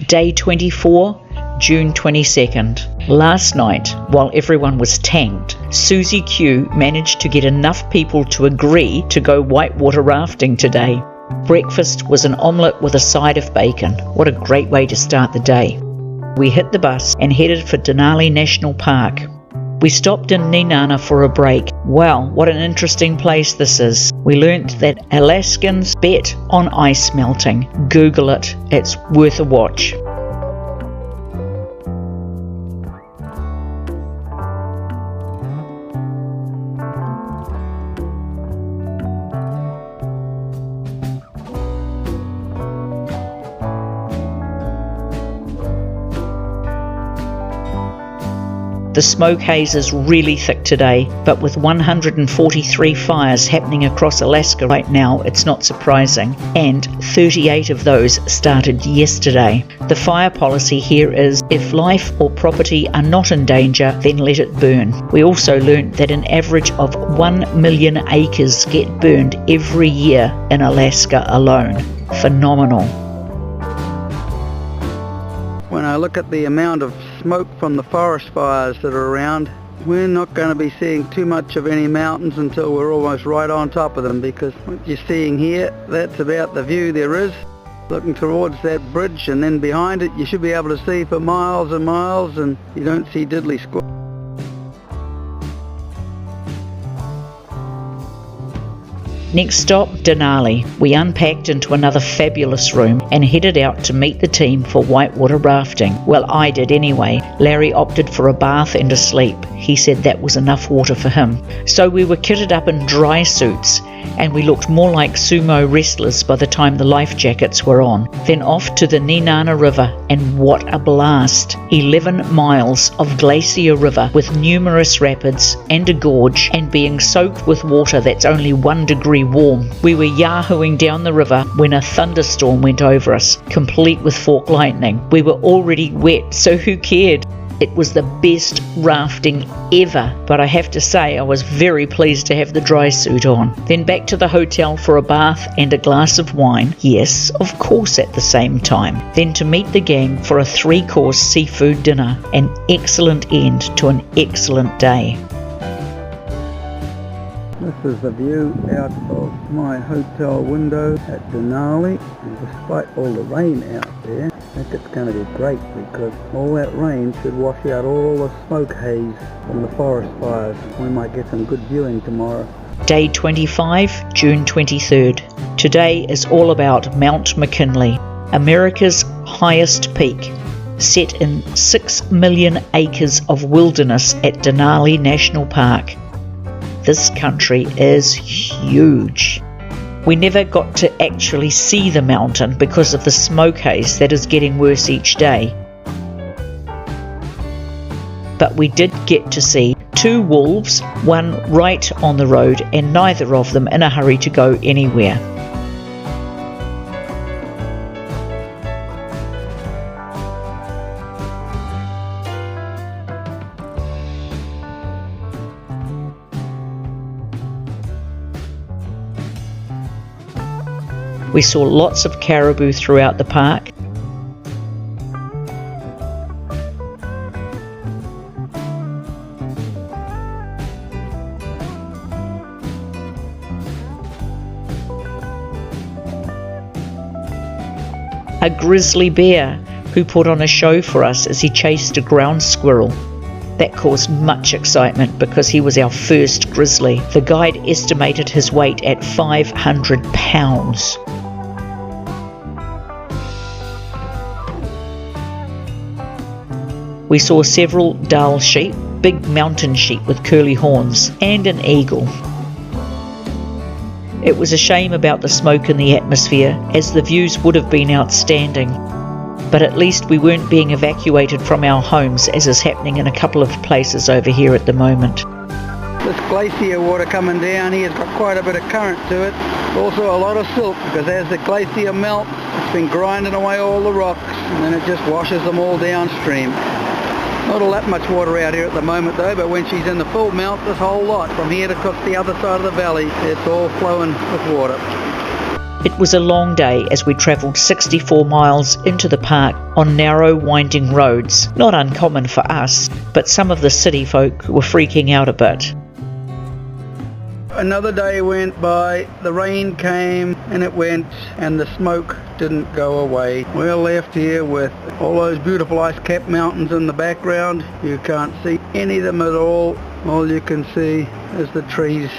Day 24, June 22nd. Last night, while everyone was tanked, Susie Q managed to get enough people to agree to go whitewater rafting today. Breakfast was an omelette with a side of bacon. What a great way to start the day. We hit the bus and headed for Denali National Park. We stopped in Nenana for a break. Wow, what an interesting place this is. We learnt that Alaskans bet on ice melting. Google it, it's worth a watch. The smoke haze is really thick today, but with 143 fires happening across Alaska right now, it's not surprising, and 38 of those started yesterday. The fire policy here is, if life or property are not in danger, then let it burn. We also learnt that an average of 1 million acres get burned every year in Alaska alone. Phenomenal. When I look at the amount of smoke from the forest fires that are around, we're not going to be seeing too much of any mountains until we're almost right on top of them, because what you're seeing here, that's about the view there is. Looking towards that bridge, and then behind it you should be able to see for miles and miles, and you don't see diddly squat. Next stop, Denali. We unpacked into another fabulous room and headed out to meet the team for whitewater rafting. Well, I did anyway. Larry opted for a bath and a sleep. He said that was enough water for him. So we were kitted up in dry suits, and we looked more like sumo wrestlers by the time the life jackets were on. Then off to the Nenana River, and what a blast! 11 miles of glacier river with numerous rapids and a gorge, and being soaked with water that's only 1 degree warm. We were yahooing down the river when a thunderstorm went over us, complete with fork lightning. We were already wet, so who cared? It was the best rafting ever, but I have to say I was very pleased to have the dry suit on. Then back to the hotel for a bath and a glass of wine. Yes, of course, at the same time. Then to meet the gang for a 3-course seafood dinner. An excellent end to an excellent day. This is the view out of my hotel window at Denali, and despite all the rain out there, I think it's going to be great, because all that rain should wash out all the smoke haze from the forest fires. We might get some good viewing tomorrow. Day 25, June 23rd. Today is all about Mount McKinley, America's highest peak, set in 6 million acres of wilderness at Denali National Park. This country is huge. We never got to actually see the mountain because of the smoke haze that is getting worse each day. But we did get to see 2 wolves, one right on the road, and neither of them in a hurry to go anywhere. We saw lots of caribou throughout the park. A grizzly bear who put on a show for us as he chased a ground squirrel. That caused much excitement because he was our first grizzly. The guide estimated his weight at 500 pounds. We saw several Dall sheep, big mountain sheep with curly horns, and an eagle. It was a shame about the smoke in the atmosphere, as the views would have been outstanding. But at least we weren't being evacuated from our homes, as is happening in a couple of places over here at the moment. This glacier water coming down here has got quite a bit of current to it. Also a lot of silt, because as the glacier melts, it's been grinding away all the rocks, and then it just washes them all downstream. Not all that much water out here at the moment though, but when she's in the full melt, this whole lot, from here to across the other side of the valley, it's all flowing with water. It was a long day as we travelled 64 miles into the park on narrow, winding roads, not uncommon for us, but some of the city folk were freaking out a bit. Another day went by, the rain came and it went, and the smoke didn't go away. We're left here with all those beautiful ice-capped mountains in the background. You can't see any of them at all. All you can see is the trees